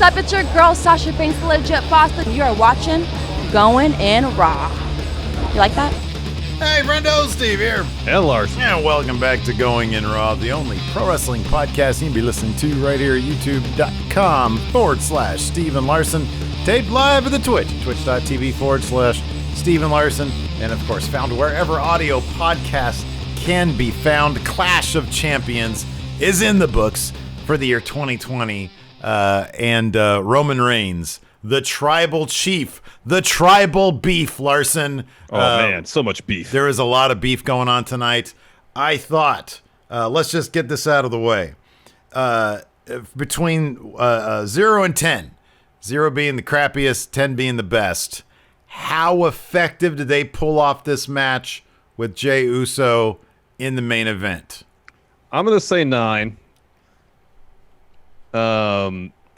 up? It's your girl, Sasha Banks, the legit boss. You are watching Going In Raw. You like that? Hey, Friendo, Steve here. And Larson. And welcome back to Going In Raw, the only pro wrestling podcast you can be listening to right here at youtube.com/Steve and Larson. Taped live at the Twitch, twitch.tv/Steve and Larson. And of course, found wherever audio podcasts can be found. Clash of Champions is in the books for the year 2020. And Roman Reigns, the tribal chief, the tribal beef, Larson. Oh, man, so much beef. There is a lot of beef going on tonight. I thought, let's just get this out of the way. Between 0 and 10, 0 being the crappiest, 10 being the best, how effective did they pull off this match with Jey Uso in the main event? I'm going to say 9.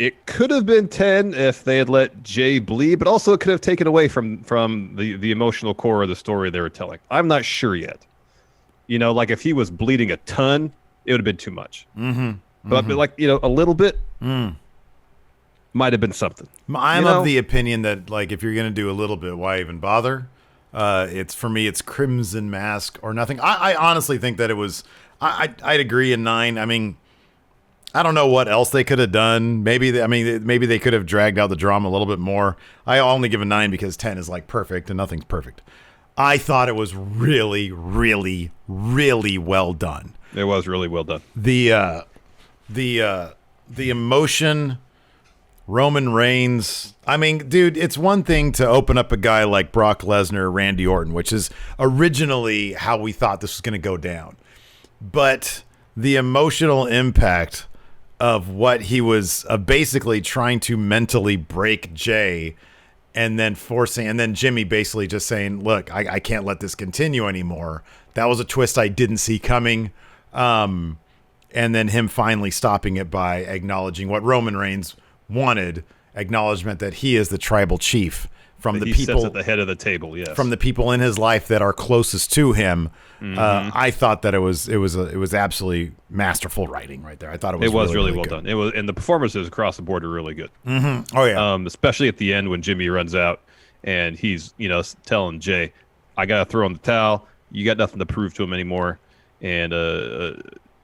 It could have been 10 if they had let Jey bleed, but also it could have taken away from the emotional core of the story they were telling. I'm not sure yet. You know, like if he was bleeding a ton, it would have been too much. But like, you know, a little bit might have been something. I'm of the opinion that, like, if you're going to do a little bit, why even bother? It's for me, it's Crimson Mask or nothing. I honestly think that it was, I'd agree in 9. I mean, I don't know what else they could have done. Maybe they could have dragged out the drama a little bit more. I only give a 9 because 10 is like perfect and nothing's perfect. I thought it was really, really, really well done. It was really well done. The emotion, Roman Reigns. I mean, dude, it's one thing to open up a guy like Brock Lesnar, Randy Orton, which is originally how we thought this was going to go down. But the emotional impact of what he was basically trying to mentally break Jey and then Jimmy basically just saying, look, I can't let this continue anymore. That was a twist I didn't see coming. And then him finally stopping it by acknowledging what Roman Reigns wanted, acknowledgement that he is the tribal chief from the people at the head of the table. Yes. From the people in his life that are closest to him. I thought that it was absolutely masterful writing right there. I thought it was really well done. It was, and the performances across the board are really good. Oh yeah. Especially at the end when Jimmy runs out and he's, you know, telling Jey, I gotta throw in the towel. You got nothing to prove to him anymore. And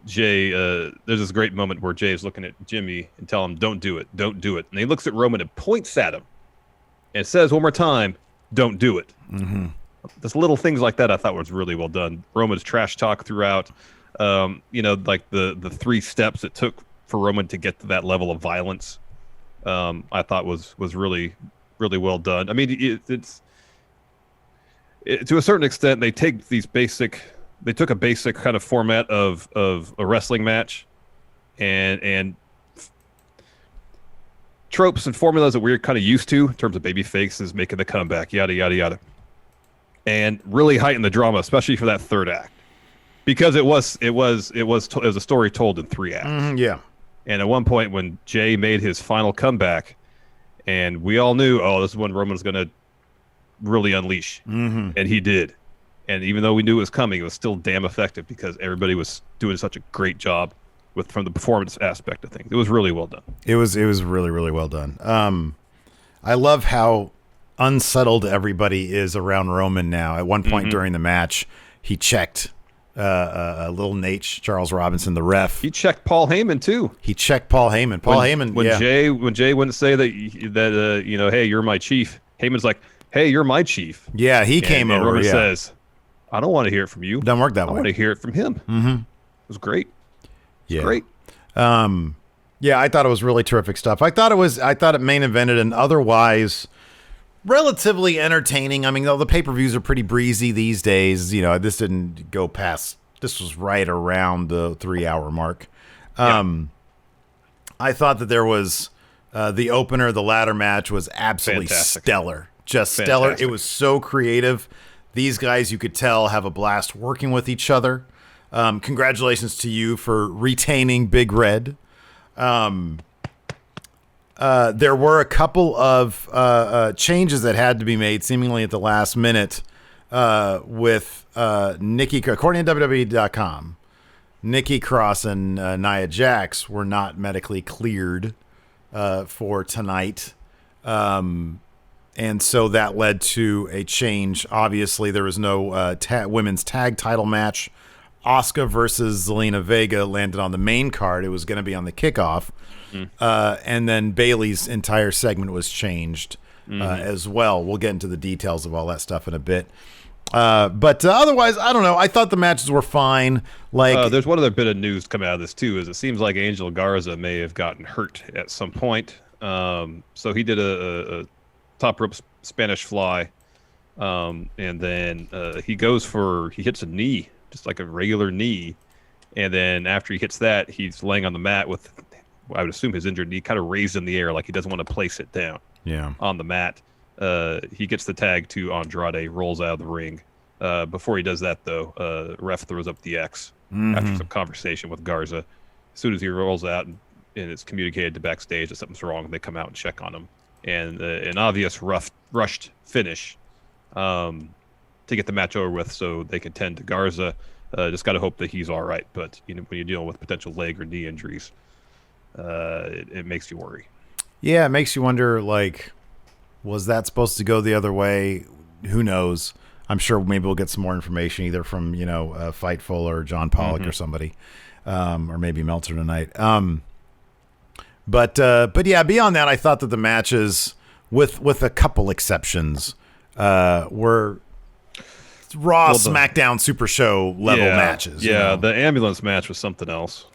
Jey, there's this great moment where Jey is looking at Jimmy and telling him, don't do it. And he looks at Roman and points at him and says one more time, don't do it. Just little things like that I thought was really well done. Roman's trash talk throughout, you know, like the 3 steps it took for Roman to get to that level of violence, I thought was really, really well done. I mean, it's to a certain extent, they took a basic kind of format of a wrestling match and tropes and formulas that we're kind of used to in terms of baby faces making the comeback, yada, yada, yada. And really heighten the drama, especially for that 3rd act, because it was a story told in 3 acts. Yeah. And at one point when Jey made his final comeback, and we all knew, this is when Roman's going to really unleash, and he did. And even though we knew it was coming, it was still damn effective because everybody was doing such a great job from the performance aspect of things. It was really well done. It was really, really well done. I love how unsettled everybody is around Roman now. At one point during the match, he checked little Nate, Charles Robinson, the ref. He checked Paul Heyman too. When Jey wouldn't say that you know, hey, you're my chief, Heyman's like, hey, you're my chief. Yeah, he came over. Roman says, I don't want to hear it from you. Doesn't work that way. I want to hear it from him. It was great. Great. Yeah, I thought it was really terrific stuff. I thought it main evented an otherwise relatively entertaining. I mean, the pay-per-views are pretty breezy these days. You know, this didn't go past. This was right around the 3-hour mark. I thought that there was the opener, the ladder match was absolutely stellar. Just stellar. It was so creative. These guys, you could tell, have a blast working with each other. Congratulations to you for retaining Big Red. There were a couple of changes that had to be made seemingly at the last minute with Nikki, according to WWE.com. Nikki Cross and Nia Jax were not medically cleared for tonight. And so that led to a change. Obviously, there was no women's tag title match. Asuka versus Zelina Vega landed on the main card. It was going to be on the kickoff. And then Bayley's entire segment was changed as well. We'll get into the details of all that stuff in a bit. But otherwise, I don't know. I thought the matches were fine. There's one other bit of news coming out of this, too, is it seems like Angel Garza may have gotten hurt at some point. So he did a top rope Spanish fly, and then he hits a knee, just like a regular knee, and then after he hits that, he's laying on the mat with, I would assume, his injured knee kind of raised in the air, like he doesn't want to place it down on the mat. He gets the tag to Andrade, rolls out of the ring. Before he does that, though, ref throws up the X after some conversation with Garza. As soon as he rolls out and it's communicated to backstage that something's wrong, they come out and check on him. And an obvious rushed finish to get the match over with so they can tend to Garza. Just got to hope that he's all right. But when you're dealing with potential leg or knee injuries, it makes you worry. Yeah, it makes you wonder, was that supposed to go the other way? Who knows? I'm sure maybe we'll get some more information either from, Fightful or John Pollock or somebody, or maybe Meltzer tonight. But yeah, beyond that, I thought that the matches, with a couple exceptions, were Raw, SmackDown, Super Show level matches. Yeah, the ambulance match was something else.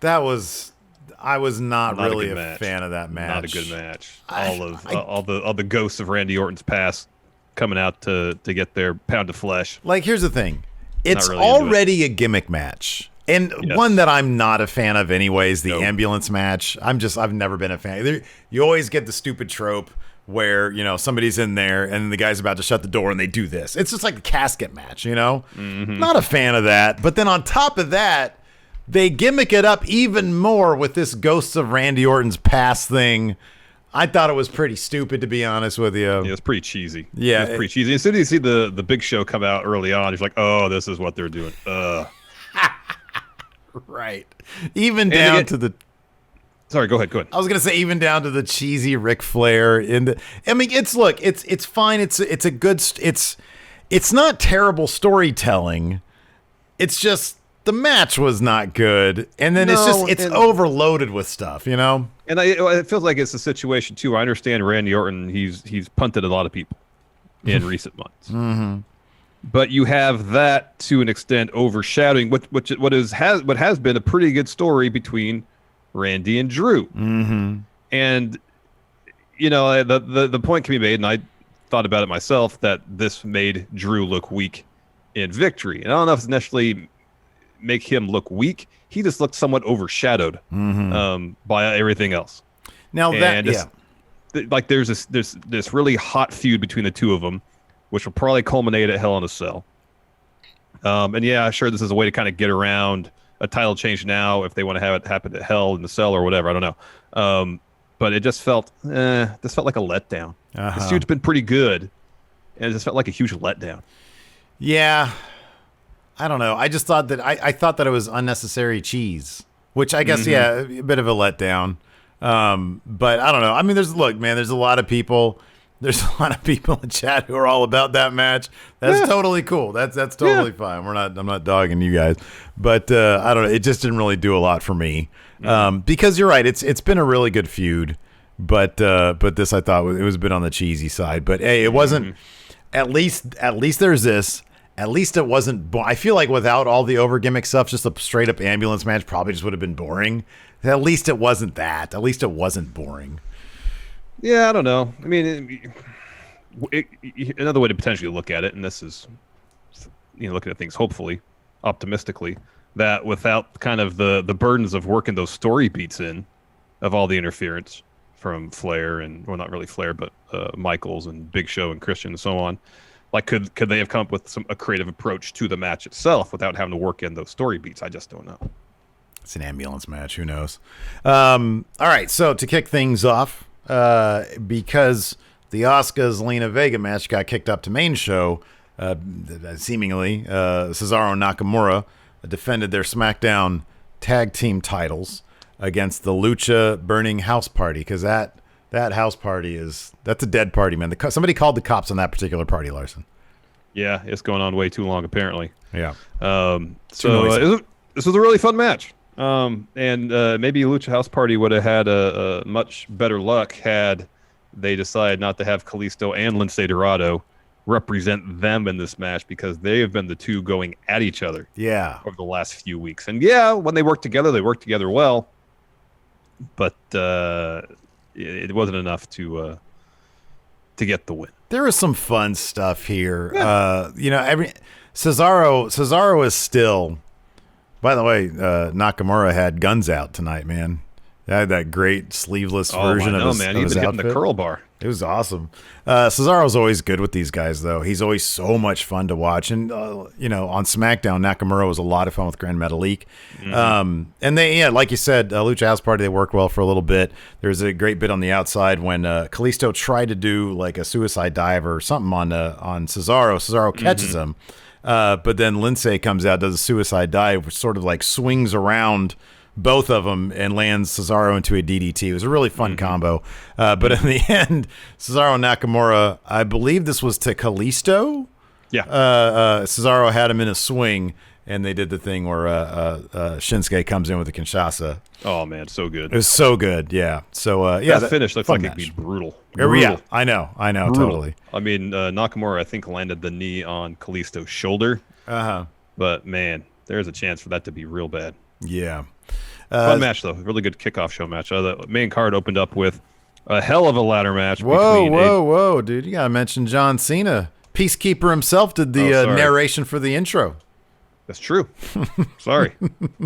I was not really a fan of that match. Not a good match. All the ghosts of Randy Orton's past coming out to get their pound of flesh. Here's the thing. It's really already a gimmick match. And one that I'm not a fan of anyways, the ambulance match. I've never been a fan. You always get the stupid trope where, somebody's in there and the guy's about to shut the door and they do this. It's just like a casket match, Not a fan of that. But then on top of that, they gimmick it up even more with this Ghosts of Randy Orton's past thing. I thought it was pretty stupid, to be honest with you. Yeah, it's pretty cheesy. Yeah. It's pretty cheesy. As soon as you see the Big Show come out early on, you're like, oh, this is what they're doing. Right. Even down to the... Sorry, go ahead. I was going to say even down to the cheesy Ric Flair. It's fine. It's a good... It's not terrible storytelling. It's just the match was not good. And then it's overloaded with stuff, And it feels like it's a situation, too. I understand Randy Orton, he's punted a lot of people in recent months. Mm-hmm. But you have that to an extent overshadowing what has been a pretty good story between Randy and Drew. Mm-hmm. And the point can be made, and I thought about it myself, that this made Drew look weak in victory. And I don't know if it's necessarily make him look weak. He just looked somewhat overshadowed by everything else. Now there's this really hot feud between the two of them, which will probably culminate at Hell in a Cell. And yeah, sure, this is a way to kind of get around a title change now if they want to have it happen at Hell in the Cell or whatever. I don't know. But it just felt like a letdown. This feud's been pretty good, and it just felt like a huge letdown. Yeah, I don't know. I just thought that I thought that it was unnecessary cheese, which I guess a bit of a letdown. But I don't know. I mean, there's a lot of people. There's a lot of people in chat who are all about that match. That's totally cool. That's totally fine. I'm not dogging you guys, but I don't know. It just didn't really do a lot for me because you're right. It's been a really good feud, but this I thought it was a bit on the cheesy side. But hey, it wasn't. At least there's this. At least it wasn't. I feel like without all the over gimmick stuff, just a straight up ambulance match probably just would have been boring. At least it wasn't that. At least it wasn't boring. Yeah, I don't know. I mean, another way to potentially look at it, and this is, looking at things hopefully, optimistically, that without kind of the burdens of working those story beats in, of all the interference from Flair and, well, not really Flair, but Michaels and Big Show and Christian and so on, could they have come up with a creative approach to the match itself without having to work in those story beats? I just don't know. It's an ambulance match. Who knows? All right, so to kick things off, because the Asuka Zelina Vega match got kicked up to main show, seemingly Cesaro and Nakamura defended their SmackDown tag team titles against the Lucha Burning House Party, because that house party that's a dead party, man. Somebody called the cops on that particular party, Larson. Yeah, it's going on way too long, apparently. Yeah. This was a really fun match. And maybe Lucha House Party would have had a much better luck had they decided not to have Kalisto and Lince Dorado represent them in this match, because they have been the two going at each other over the last few weeks. And when they work together well, but it wasn't enough to get the win. There is some fun stuff here. Cesaro is still, by the way, Nakamura had guns out tonight, man. They had that great sleeveless version of his man. of He's his been outfit. hitting the curl bar. It was awesome. Cesaro's always good with these guys, though. He's always so much fun to watch. And, on SmackDown, Nakamura was a lot of fun with Grand Metalik. And they, like you said, Lucha House Party, they worked well for a little bit. There's a great bit on the outside when Kalisto tried to do like a suicide dive or something on Cesaro. Cesaro catches him. But then Lince comes out, does a suicide dive, which sort of like swings around both of them and lands Cesaro into a DDT. It was a really fun combo. But in the end, Cesaro and Nakamura, I believe this was to Kalisto. Yeah. Cesaro had him in a swing, and they did the thing where Shinsuke comes in with a Kinshasa. Oh, man, so good. It was so good, yeah. So, that finish looks like it'd be brutal. Yeah, I know, brutal. Totally. I mean, Nakamura, I think, landed the knee on Kalisto's shoulder. But, man, there's a chance for that to be real bad. Yeah. Fun match, though. Really good kickoff show match. The main card opened up with a hell of a ladder match. Whoa, dude. You got to mention John Cena. Peacekeeper himself did the narration for the intro. That's true. Sorry.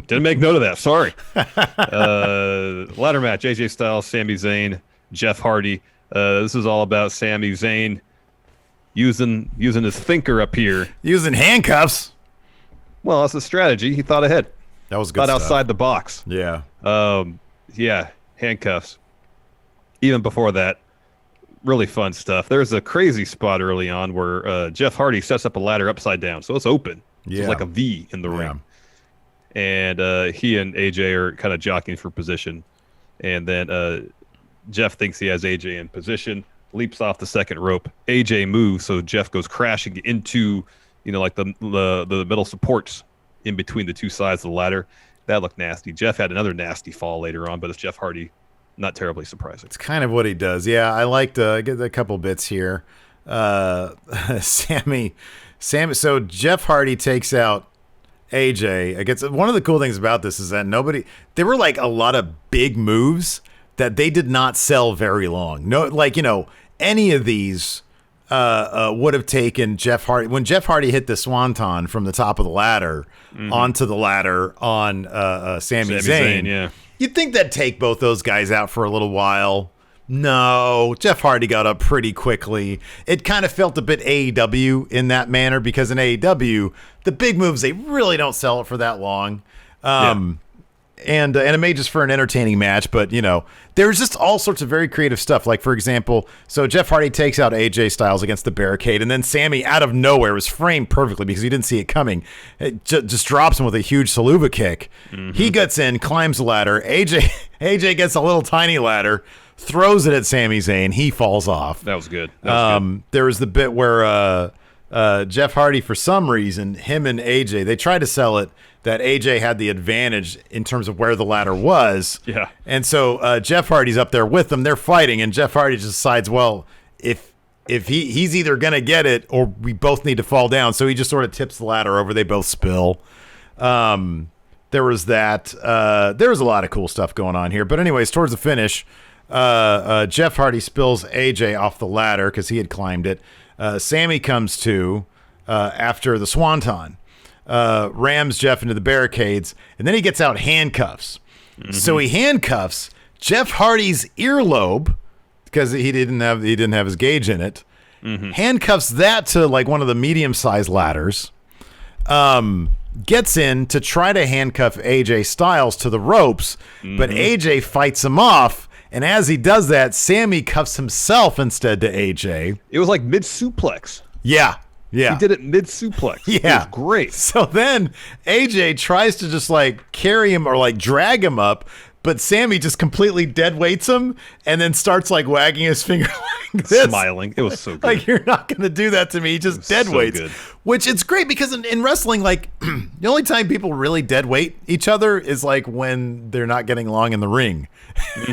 Didn't make note of that. Sorry. Ladder match, AJ Styles, Sami Zayn, Jeff Hardy. This is all about Sami Zayn using his thinker up here. Using handcuffs. Well, that's a strategy. He thought ahead. That was good stuff. Outside the box. Yeah. Handcuffs. Even before that, really fun stuff. There's a crazy spot early on where Jeff Hardy sets up a ladder upside down, so it's open. Yeah. It's like a V in the ring. And he and AJ are kind of jockeying for position. And then Jeff thinks he has AJ in position, leaps off the second rope. AJ moves, so Jeff goes crashing into, like the middle supports in between the two sides of the ladder. That looked nasty. Jeff had another nasty fall later on, but it's Jeff Hardy. Not terribly surprising. It's kind of what he does. Yeah, I liked get a couple bits here. Sammy. So Jeff Hardy takes out AJ. One of the cool things about this is that there were like a lot of big moves that they did not sell very long. No, any of these would have taken Jeff Hardy. When Jeff Hardy hit the swanton from the top of the ladder onto the ladder on Sami Zayn, yeah. You'd think that'd take both those guys out for a little while. No, Jeff Hardy got up pretty quickly. It kind of felt a bit AEW in that manner, because in AEW, the big moves, they really don't sell it for that long. And it made just for an entertaining match, but there's just all sorts of very creative stuff. Like, for example, so Jeff Hardy takes out AJ Styles against the barricade, and then Sammy, out of nowhere, was framed perfectly because he didn't see it coming. It just drops him with a huge Saluva kick. He gets in, climbs the ladder. AJ gets a little tiny ladder, throws it at Sami Zayn. He falls off. That was good. There was the bit where Jeff Hardy, for some reason, him and AJ, they tried to sell it that AJ had the advantage in terms of where the ladder was. Yeah. And so Jeff Hardy's up there with them. They're fighting, and Jeff Hardy just decides, well, if he's either going to get it or we both need to fall down. So he just sort of tips the ladder over. They both spill. There was that. There was a lot of cool stuff going on here. But anyways, towards the finish, Jeff Hardy spills AJ off the ladder because he had climbed it. Sammy comes to after the swanton. Rams Jeff into the barricades, and then he gets out handcuffs. So he handcuffs Jeff Hardy's earlobe because he didn't have his gauge in it. Handcuffs that to like one of the medium-sized ladders. Gets in to try to handcuff AJ Styles to the ropes, but AJ fights him off. And as he does that, Sammy cuffs himself instead to AJ. It was like mid-suplex. Yeah. He did it mid-suplex. Yeah. It was great. So then AJ tries to just like carry him or like drag him up, but Sammy just completely dead weights him and then starts like wagging his finger like this. Smiling. It was so good. Like, you're not going to do that to me. He just dead weights. Good. Which it's great because in wrestling, like the only time people really dead weight each other is like when they're not getting along in the ring.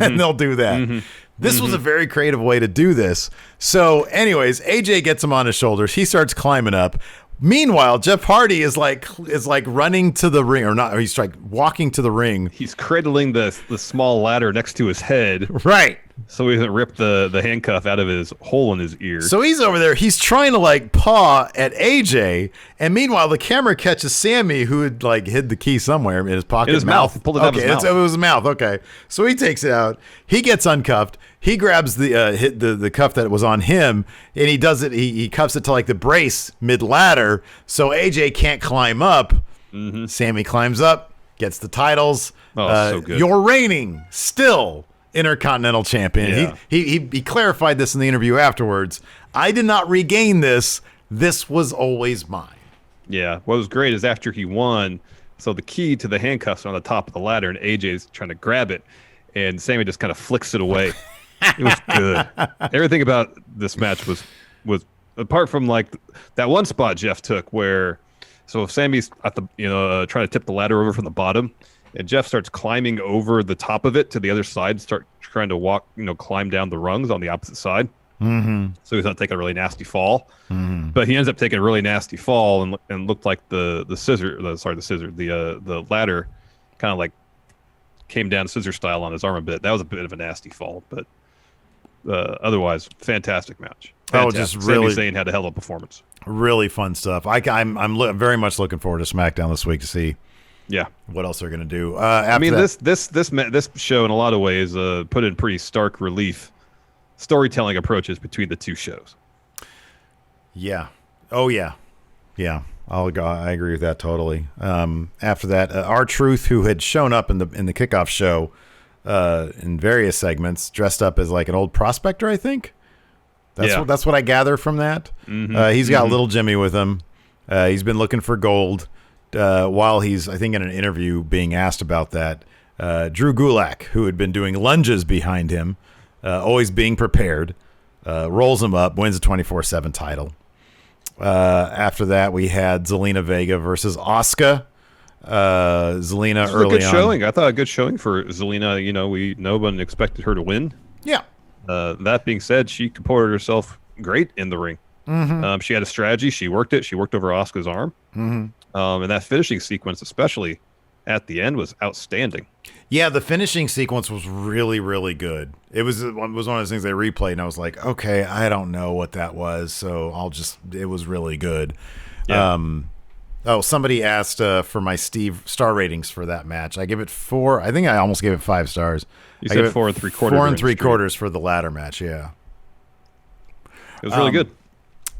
And they'll do that. This was a very creative way to do this. So anyways, AJ gets him on his shoulders. He starts climbing up. Meanwhile, Jeff Hardy is like running to the ring, or not. Or he's like walking to the ring. He's cradling the small ladder next to his head, right? So he doesn't rip the handcuff out of his hole in his ear. So he's over there. He's trying to like paw at AJ, and meanwhile, the camera catches Sammy, who had like hid the key somewhere in his pocket. In his mouth. He pulled it out of his mouth. It was his mouth. Okay, so he takes it out. He gets uncuffed. He grabs the cuff that was on him, and he does it. He cuffs it to like the brace mid ladder, so AJ can't climb up. Sammy climbs up, gets the titles. Oh, so good. You're reigning still Intercontinental Champion. Yeah. He clarified this in the interview afterwards. I did not regain this. This was always mine. Yeah. What was great is after he won, so the key to the handcuffs are on the top of the ladder, and AJ's trying to grab it, and Sammy just kind of flicks it away. It was good. Everything about this match was apart from like that one spot Jeff took where, so if Sammy's at the trying to tip the ladder over from the bottom, and Jeff starts climbing over the top of it to the other side, start trying to climb down the rungs on the opposite side. So he's not taking a really nasty fall, but he ends up taking a really nasty fall and looked like the ladder kind of like came down scissor style on his arm a bit. That was a bit of a nasty fall, but otherwise, fantastic match. Fantastic. Just really, Sami Zayn had a hell of a performance. Really fun stuff. I'm very much looking forward to SmackDown this week to see. Yeah, what else they're going to do? This show in a lot of ways put in pretty stark relief storytelling approaches between the two shows. Yeah. Oh yeah. Yeah. I agree with that totally. After that, R-Truth, who had shown up in the kickoff show in various segments, dressed up as like an old prospector, I think. That's what I gather from that. He's got little Jimmy with him. He's been looking for gold while he's, I think, in an interview being asked about that. Drew Gulak, who had been doing lunges behind him, always being prepared, rolls him up, wins the 24/7 title. After that, we had Zelina Vega versus Asuka. Zelina early on. Good showing. I thought a good showing for Zelina. No one expected her to win. Yeah. That being said, she comported herself great in the ring. She had a strategy. She worked it. She worked over Asuka's arm. And that finishing sequence, especially at the end, was outstanding. Yeah, the finishing sequence was really, really good. It was one of those things they replayed, and I was like, okay, I don't know what that was, so it was really good. Yeah. Somebody asked for my Steve star ratings for that match. I give it 4. I think I almost gave it 5 stars. You said 4 3/4. 4 3/4 for the ladder match, yeah. It was really good.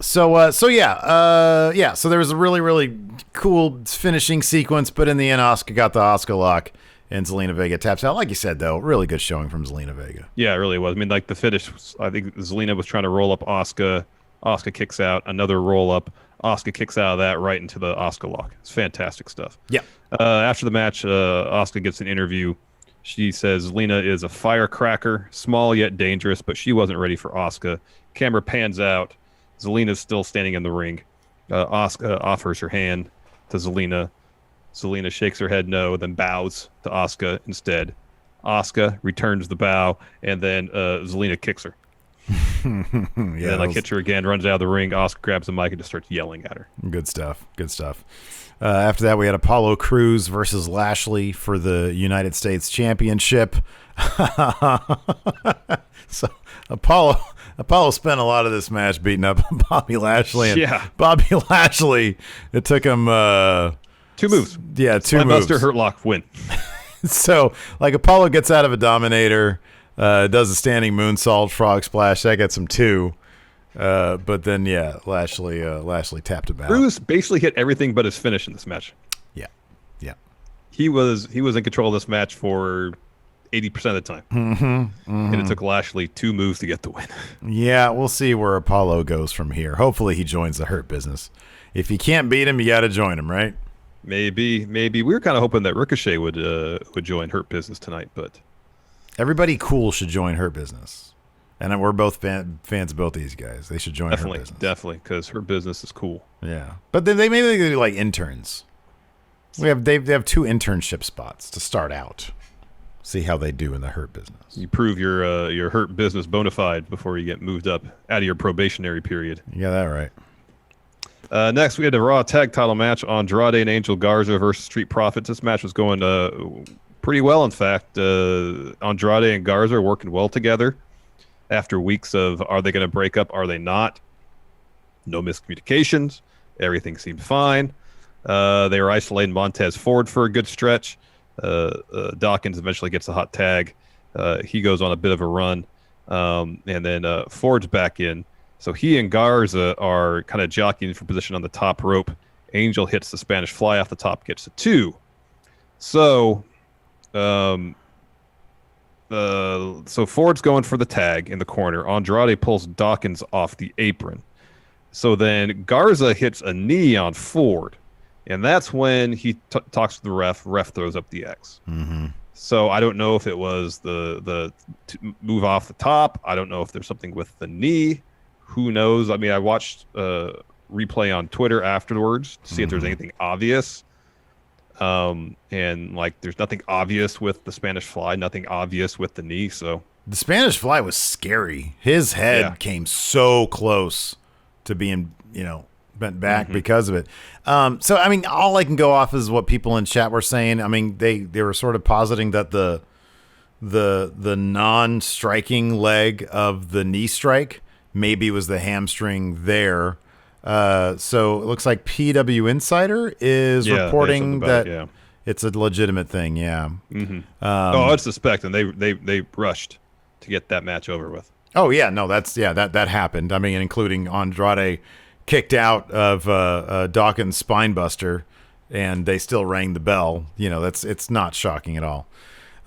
So there was a really, really cool finishing sequence, but in the end, Asuka got the Asuka lock, and Zelina Vega taps out. Like you said, though, really good showing from Zelina Vega. Yeah, it really was. I mean, like the finish, I think Zelina was trying to roll up Asuka. Asuka kicks out, another roll up. Asuka kicks out of that right into the Asuka lock. It's fantastic stuff. Yeah. After the match, Asuka gets an interview. She says Zelina is a firecracker, small yet dangerous, but she wasn't ready for Asuka. Camera pans out. Zelina's still standing in the ring. Asuka offers her hand to Zelina. Zelina shakes her head no, then bows to Asuka instead. Asuka returns the bow, and then Zelina kicks her. Yeah, then hits her again, runs out of the ring. Asuka grabs the mic and just starts yelling at her. Good stuff. After that, we had Apollo Crews versus Lashley for the United States Championship. So Apollo spent a lot of this match beating up Bobby Lashley. And Bobby Lashley, it took him 2 moves. Yeah, 2 moves. Buster, Hurt Lock, win. So, Apollo gets out of a Dominator, does a standing moonsault, frog splash. That gets him 2. But then, Lashley tapped him out. Crews basically hit everything but his finish in this match. Yeah. He was in control of this match for 80% of the time. And it took Lashley 2 moves to get the win. Yeah, we'll see where Apollo goes from here. Hopefully he joins the Hurt Business. If you can't beat him, you got to join him, right? Maybe we were kind of hoping that Ricochet would join Hurt Business tonight, but everybody cool should join Hurt Business, and we're both fans of both these guys. They should join Hurt Business. Definitely, because Hurt Business is cool. Yeah, but they maybe do like interns. They have 2 internship spots to start out. See how they do in the Hurt Business. You prove your Hurt Business bona fide before you get moved up out of your probationary period. You got that right. Next, we had the Raw Tag Title match: Andrade and Angel Garza versus Street Profits. This match was going pretty well, in fact. Andrade and Garza are working well together after weeks of are they going to break up, are they not? No miscommunications. Everything seemed fine. They were isolating Montez Ford for a good stretch. Dawkins eventually gets a hot tag. He goes on a bit of a run. And then Ford's back in. So he and Garza are kind of jockeying for position on the top rope. Angel hits the Spanish Fly off the top, gets a 2. So Ford's going for the tag in the corner. Andrade pulls Dawkins off the apron. So then Garza hits a knee on Ford. And that's when he talks to the ref. Ref throws up the X. Mm-hmm. So I don't know if it was the move off the top. I don't know if there's something with the knee. Who knows? I mean, I watched replay on Twitter afterwards to see if there's anything obvious. And like, there's nothing obvious with the Spanish Fly, nothing obvious with the knee. So the Spanish Fly was scary. His head came so close to being, bent back because of it. So, I mean, all I can go off is what people in chat were saying. I mean, they were sort of positing that the non-striking leg of the knee strike maybe was the hamstring there. So it looks like PW Insider is reporting that it's a legitimate thing. Yeah. Mm-hmm. I suspect, and they rushed to get that match over with. Oh yeah, no, that happened. I mean, including Andrade kicked out of Dawkins' Spinebuster, and they still rang the bell. It's not shocking at all.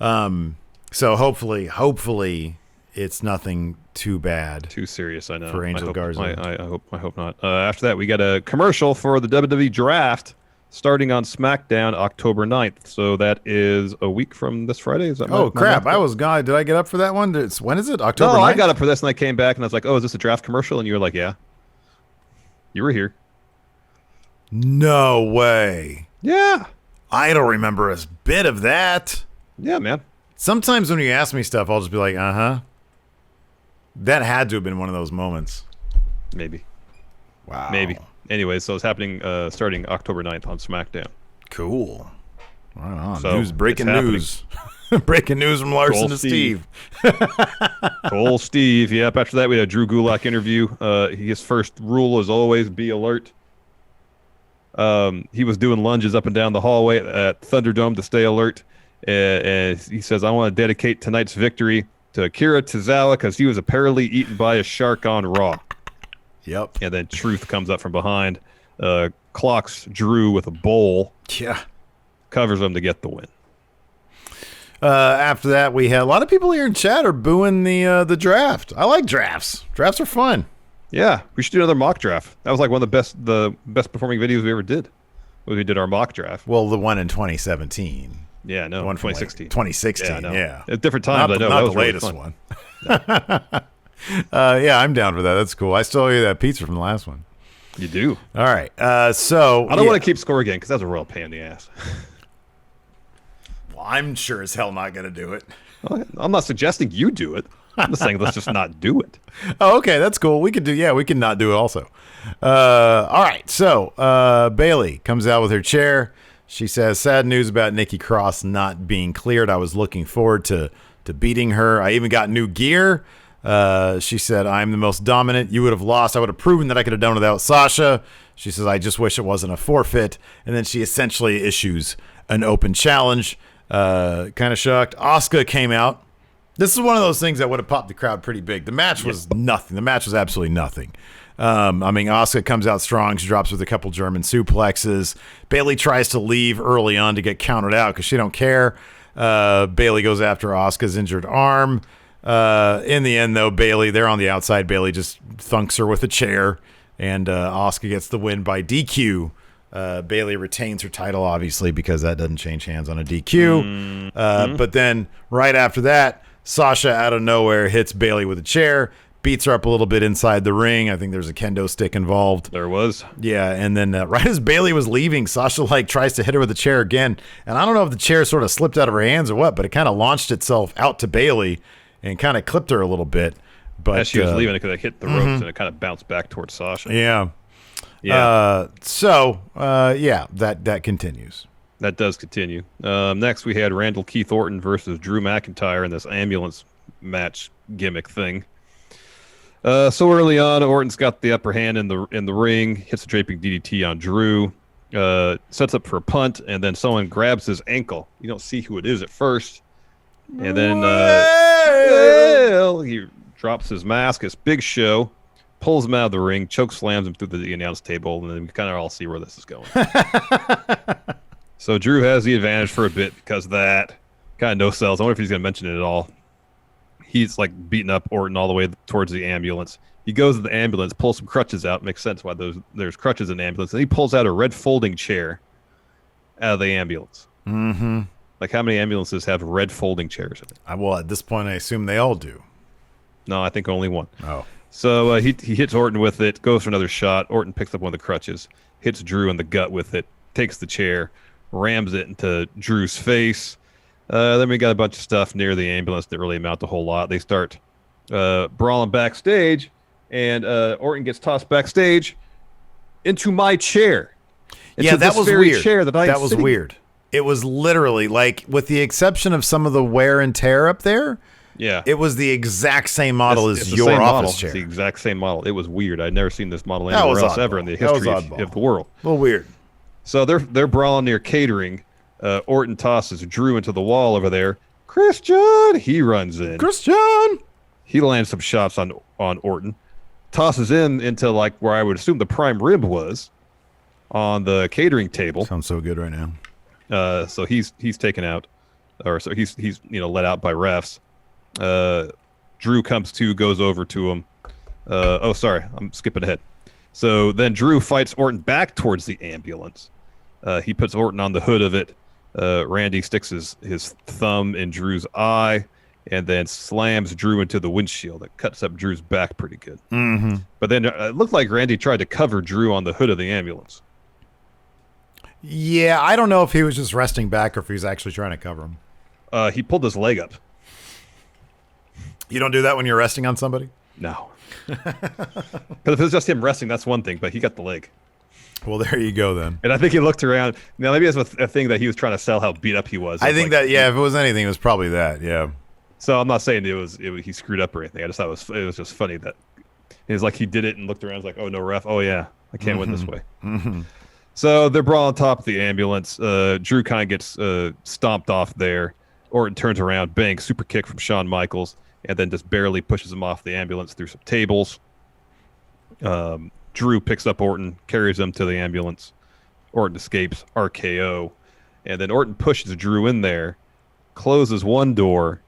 So hopefully it's nothing too bad, too serious. I know for Angel Garza. I hope not. After that, we got a commercial for the WWE Draft starting on Smackdown October 9th. So that is a week from this Friday. Is that crap! I was gone. Did I get up for that one? When is it? October 9th? No, I got up for this, and I came back, and I was like, "Oh, is this a draft commercial?" And you were like, "Yeah." You were here. No way. Yeah. I don't remember a bit of that. Yeah, man. Sometimes when you ask me stuff, I'll just be like, uh-huh. That had to have been one of those moments. Maybe. Wow. Maybe. Anyway, so it's happening starting October 9th on SmackDown. Cool. Right on. So breaking news. Breaking news from Larson to Steve. Cole Steve. Yep. After that, we had a Drew Gulak interview. His first rule is always be alert. He was doing lunges up and down the hallway at Thunderdome to stay alert. And he says, I want to dedicate tonight's victory to Akira Tozawa because he was apparently eaten by a shark on Raw. Yep. And then Truth comes up from behind, clocks Drew with a bowl. Yeah. Covers him to get the win. After that, we had a lot of people here in chat are booing the draft. I like drafts. Drafts are fun. Yeah, we should do another mock draft. That was like one of the best performing videos we ever did. We did our mock draft. Well, the one in 2017. Yeah, no, the one 2016. 2016, yeah. At different times, I know. Not that was the latest really one. Yeah, I'm down for that. That's cool. I still owe you that pizza from the last one. You do. All right. So I don't want to keep score again because that's a real pain in the ass. Well, I'm sure as hell not going to do it. I'm not suggesting you do it. I'm just saying let's just not do it. Oh, okay. That's cool. We can not do it also. All right. So Bayley comes out with her chair. She says, sad news about Nikki Cross not being cleared. I was looking forward to beating her. I even got new gear. She said, I'm the most dominant. You would have lost. I would have proven that I could have done without Sasha. She says, I just wish it wasn't a forfeit. And then she essentially issues an open challenge. Kind of shocked. Asuka came out. This is one of those things that would have popped the crowd pretty big. The match was nothing. The match was absolutely nothing. I mean, Asuka comes out strong. She drops with a couple German suplexes. Bayley tries to leave early on to get counted out because she don't care. Bayley goes after Asuka's injured arm. In the end, though, they're on the outside. Bayley just thunks her with a chair, and Asuka gets the win by DQ Bayley retains her title, obviously, because that doesn't change hands on a DQ. But then right after that, Sasha out of nowhere hits Bayley with a chair, beats her up a little bit inside the ring. I think there's a kendo stick involved. There was. Yeah, and then right as Bayley was leaving, Sasha tries to hit her with the chair again. And I don't know if the chair sort of slipped out of her hands or what, but it kind of launched itself out to Bayley and kind of clipped her a little bit. But as she was leaving, it could have hit the ropes and it kind of bounced back towards Sasha. Yeah. Yeah. That continues. That does continue. Next, we had Randall Keith Orton versus Drew McIntyre in this ambulance match gimmick thing. So early on, Orton's got the upper hand in the ring, hits a draping DDT on Drew, sets up for a punt, and then someone grabs his ankle. You don't see who it is at first, and then he drops his mask. It's Big Show. Pulls him out of the ring, choke slams him through the announce table, and then we kind of all see where this is going. So Drew has the advantage for a bit because of that. Kind of no sells. I wonder if he's going to mention it at all. He's like beating up Orton all the way towards the ambulance. He goes to the ambulance, pulls some crutches out. Makes sense why there's crutches in the ambulance. And he pulls out a red folding chair out of the ambulance. Mm-hmm. Like how many ambulances have red folding chairs in it? Well, at this point, I assume they all do. No, I think only one. Oh. So he hits Orton with it, goes for another shot. Orton picks up one of the crutches, hits Drew in the gut with it, takes the chair, rams it into Drew's face. Then we got a bunch of stuff near the ambulance that really amount to a whole lot. They start brawling backstage, and Orton gets tossed backstage into my chair. That was weird. Chair that was weird. It was literally like, with the exception of some of the wear and tear up there. Yeah, it was the exact same model as your office model. chair. It's the exact same model. It was weird. I'd never seen this model anywhere else ever in the history of the world. A little weird. So they're brawling near catering. Orton tosses Drew into the wall over there. Christian, he runs in. Christian, he lands some shots on Orton, tosses him into like where I would assume the prime rib was, on the catering table. Sounds so good right now. So he's taken out, or so he's let out by refs. Drew comes to, goes over to him. Sorry, I'm skipping ahead. So then Drew fights Orton back towards the ambulance. He puts Orton on the hood of it. Randy sticks his thumb in Drew's eye and then slams Drew into the windshield. It cuts up Drew's back pretty good. Mm-hmm. But then it looked like Randy tried to cover Drew on the hood of the ambulance. Yeah, I don't know if he was just resting back or if he was actually trying to cover him. He pulled his leg up. You don't do that when you're resting on somebody? No. Because if it was just him resting, that's one thing, but he got the leg. Well, there you go then. And I think he looked around. Now, maybe that's a thing that he was trying to sell how beat up he was. I think if it was anything, it was probably that, yeah. So I'm not saying he screwed up or anything. I just thought it was just funny that it was like he did it and looked around and was like, oh, no ref. Oh, yeah, I can't win this way. Mm-hmm. So they're brawling on top of the ambulance. Drew kind of gets stomped off there. Orton turns around, bang, super kick from Shawn Michaels, and then just barely pushes him off the ambulance through some tables. Drew picks up Orton, carries him to the ambulance. Orton escapes, RKO. And then Orton pushes Drew in there, closes one door,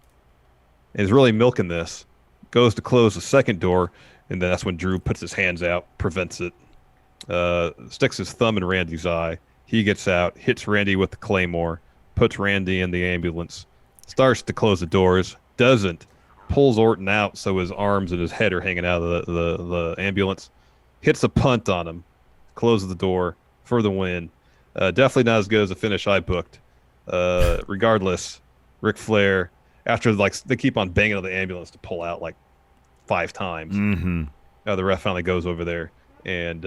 and is really milking this. Goes to close the second door, and then that's when Drew puts his hands out, prevents it. Sticks his thumb in Randy's eye. He gets out, hits Randy with the Claymore, puts Randy in the ambulance, starts to close the doors, doesn't, pulls Orton out so his arms and his head are hanging out of the ambulance, hits a punt on him, closes the door for the win. Definitely not as good as the finish I booked. Regardless, Ric Flair, after they keep on banging on the ambulance to pull out like 5 times, the ref finally goes over there, and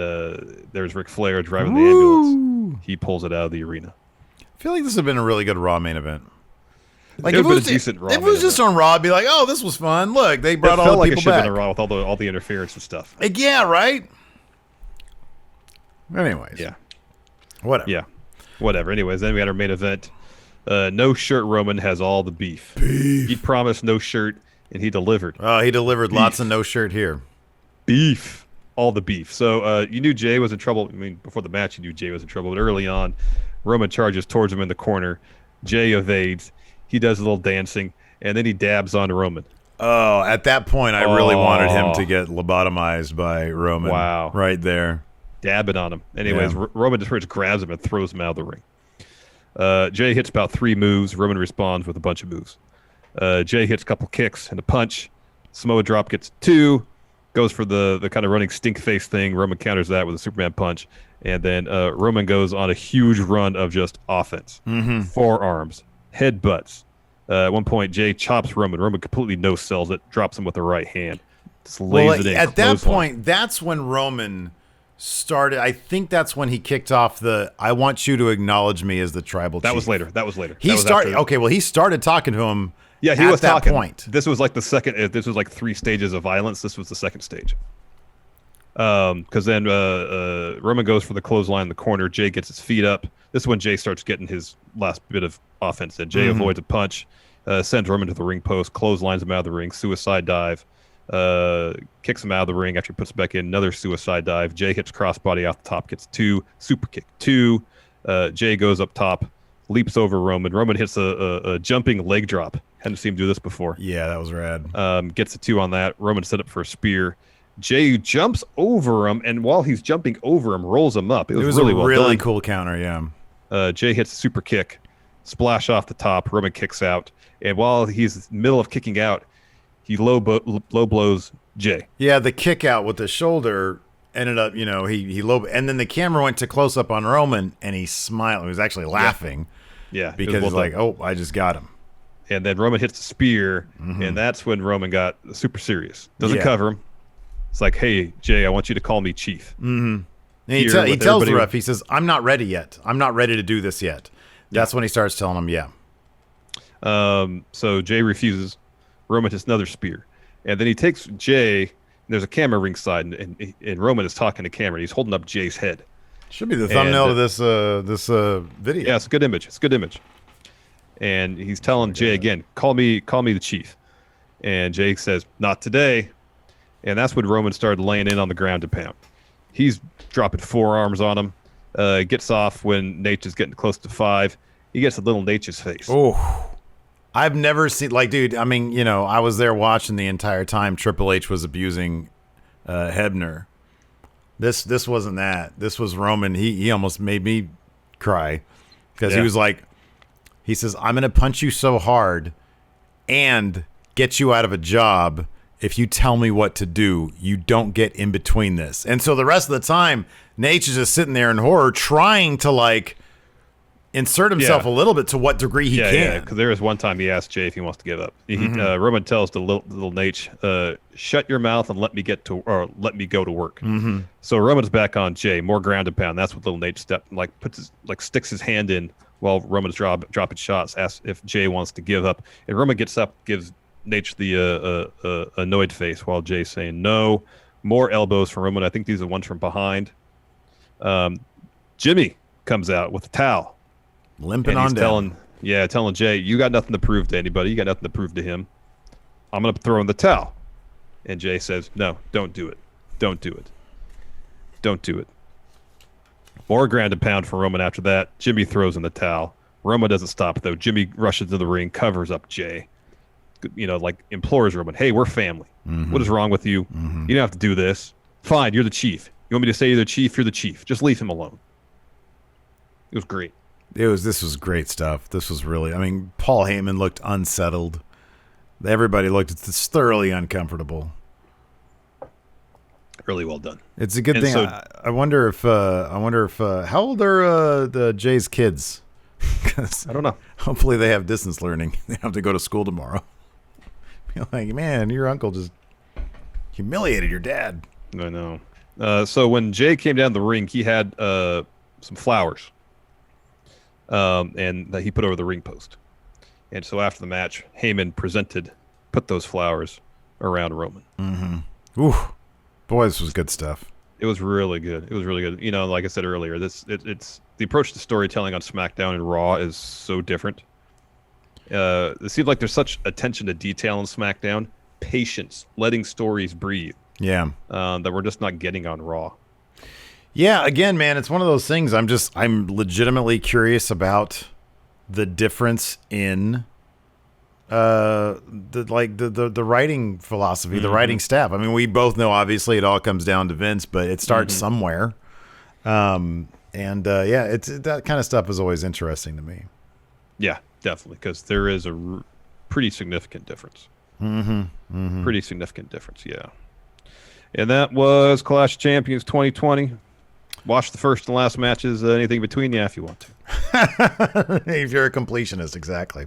there's Ric Flair driving the ambulance. He pulls it out of the arena. I feel like this would have been a really good Raw main event. Like it was a decent Raw. If it was just on Raw, I'd be like, "Oh, this was fun. Look, they brought all the people back." It felt like it should have been a Raw with all the interference and stuff. Yeah, right. Anyways, yeah, whatever. Yeah, whatever. Anyways, then we had our main event. No shirt. Roman has all the beef. He promised no shirt, and he delivered. Oh, he delivered lots of no shirt here. Beef, all the beef. So you knew Jey was in trouble. I mean, before the match, you knew Jey was in trouble. But early on, Roman charges towards him in the corner. Jey evades. He does a little dancing, and then he dabs on Roman. Oh, at that point, I really wanted him to get lobotomized by Roman. Wow. Right there. dabbing on him. Anyways, Roman just grabs him and throws him out of the ring. Jey hits about 3 moves. Roman responds with a bunch of moves. Jey hits a couple kicks and a punch. Samoa drop gets 2. Goes for the kind of running stink face thing. Roman counters that with a Superman punch. And then Roman goes on a huge run of just offense. Forearms, headbutts. At one point, Jey chops Roman. Roman completely no-sells it, drops him with the right hand. Just lays it in. At that point, that's when Roman started. I think that's when he kicked off the "I want you to acknowledge me as the tribal chief." That was later. He started. Okay, well, he started talking to him. Yeah, he at was that talking. Point. This was like the second. This was like 3 stages of violence. This was the second stage. Because then Roman goes for the clothesline in the corner. Jey gets his feet up. This is when Jey starts getting his last bit of offense. And Jey avoids a punch, sends Roman to the ring post, clotheslines him out of the ring, suicide dive, kicks him out of the ring after he puts it back in, another suicide dive. Jey hits crossbody off the top, gets 2, super kick 2. Jey goes up top, leaps over Roman. Roman hits a jumping leg drop. Hadn't seen him do this before. Yeah, that was rad. Gets a 2 on that. Roman set up for a spear. Jey jumps over him, and while he's jumping over him, rolls him up. It was really well done. Cool counter, yeah. Jey hits a super kick, splash off the top. Roman kicks out, and while he's in the middle of kicking out, he low blows Jey. Yeah, the kick out with the shoulder ended up, he low, and then the camera went to close up on Roman, and he smiled. He was actually laughing. Yeah, because he's like, "Oh, I just got him." And then Roman hits the spear, and that's when Roman got super serious. Doesn't cover him. It's like, "Hey, Jey, I want you to call me Chief." And he tells the ref, he says, "I'm not ready yet. I'm not ready to do this yet." That's when he starts telling him, So Jey refuses. Roman hits another spear. And then he takes Jey, and there's a camera ringside, and Roman is talking to camera. He's holding up Jey's head. Should be the thumbnail of this video. Yeah, it's a good image. It's a good image. And he's telling Jey again, call me the Chief. And Jey says, "Not today." And that's when Roman started laying in on the ground to pound. He's dropping forearms on him. Gets off when Nate is getting close to 5. He gets a little Nate's face. Oh, I've never seen, dude, I mean, I was there watching the entire time Triple H was abusing Hebner. This wasn't that. This was Roman. He almost made me cry because he was like, he says, "I'm going to punch you so hard and get you out of a job if you tell me what to do. You don't get in between this." And so the rest of the time, Nate is just sitting there in horror trying to, insert himself a little bit to what degree he can. Yeah, because there was one time he asked Jey if he wants to give up. Roman tells the little Nate, "Shut your mouth and let me go to work." So Roman's back on Jey, more ground and pound. That's what little Nate sticks his hand in while Roman's dropping shots, asks if Jey wants to give up. And Roman gets up, gives Nate the annoyed face while Jey's saying no. More elbows from Roman. I think these are ones from behind. Jimmy comes out with a towel. Limping on down. Telling Jey, "You got nothing to prove to anybody. You got nothing to prove to him. I'm going to throw in the towel." And Jey says, "No, don't do it. Don't do it. Don't do it." More ground and pound from Roman after that. Jimmy throws in the towel. Roman doesn't stop, though. Jimmy rushes to the ring, covers up Jey. Implores Roman, "Hey, we're family. What is wrong with you? You don't have to do this. Fine, you're the Chief. You want me to say you're the Chief? You're the Chief. Just leave him alone." It was great. This was great stuff. This was really, Paul Heyman looked unsettled. Everybody looked thoroughly uncomfortable. Really well done. It's a good thing. So, I wonder if how old are the Jay's kids? 'Cause I don't know. Hopefully they have distance learning. They have to go to school tomorrow. You're like, man, your uncle just humiliated your dad. I know. So when Jey came down the ring, he had some flowers. And that he put over the ring post. And so after the match, Heyman put those flowers around Roman. Ooh, boy, this was good stuff. It was really good. It was really good. Like I said earlier, it's the approach to storytelling on SmackDown and Raw is so different. It seems like there's such attention to detail on SmackDown, patience, letting stories breathe. Yeah. That we're just not getting on Raw. Yeah, again, man, it's one of those things. I'm legitimately curious about the difference in the writing philosophy, the writing staff. We both know obviously it all comes down to Vince, but it starts somewhere. It's that kind of stuff is always interesting to me. Yeah, definitely, because there is a pretty significant difference. Pretty significant difference, yeah. And that was Clash of Champions 2020. Watch the first and last matches, anything between you if you want to. If you're a completionist, exactly.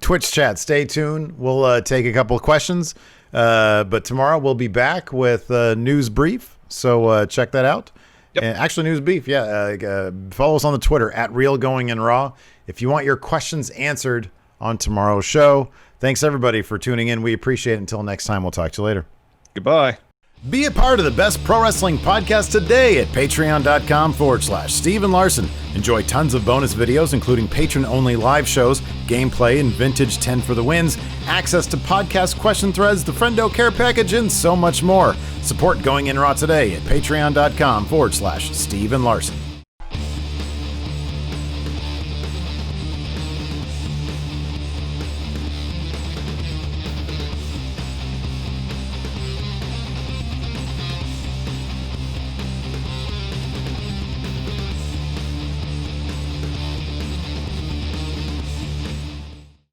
Twitch chat, stay tuned. We'll take a couple of questions. But tomorrow we'll be back with News Brief. So check that out. Yep. And actually, News Brief, follow us on the Twitter at RealGoingInRaw if you want your questions answered on tomorrow's show. Thanks, everybody, for tuning in. We appreciate it. Until next time, we'll talk to you later. Goodbye. Be a part of the best pro wrestling podcast today at patreon.com/Steve and Larson. Enjoy tons of bonus videos, including patron-only live shows, gameplay, and vintage 10 for the wins, access to podcast question threads, the Friendo Care Package, and so much more. Support Going In Raw today at patreon.com/Steve and Larson.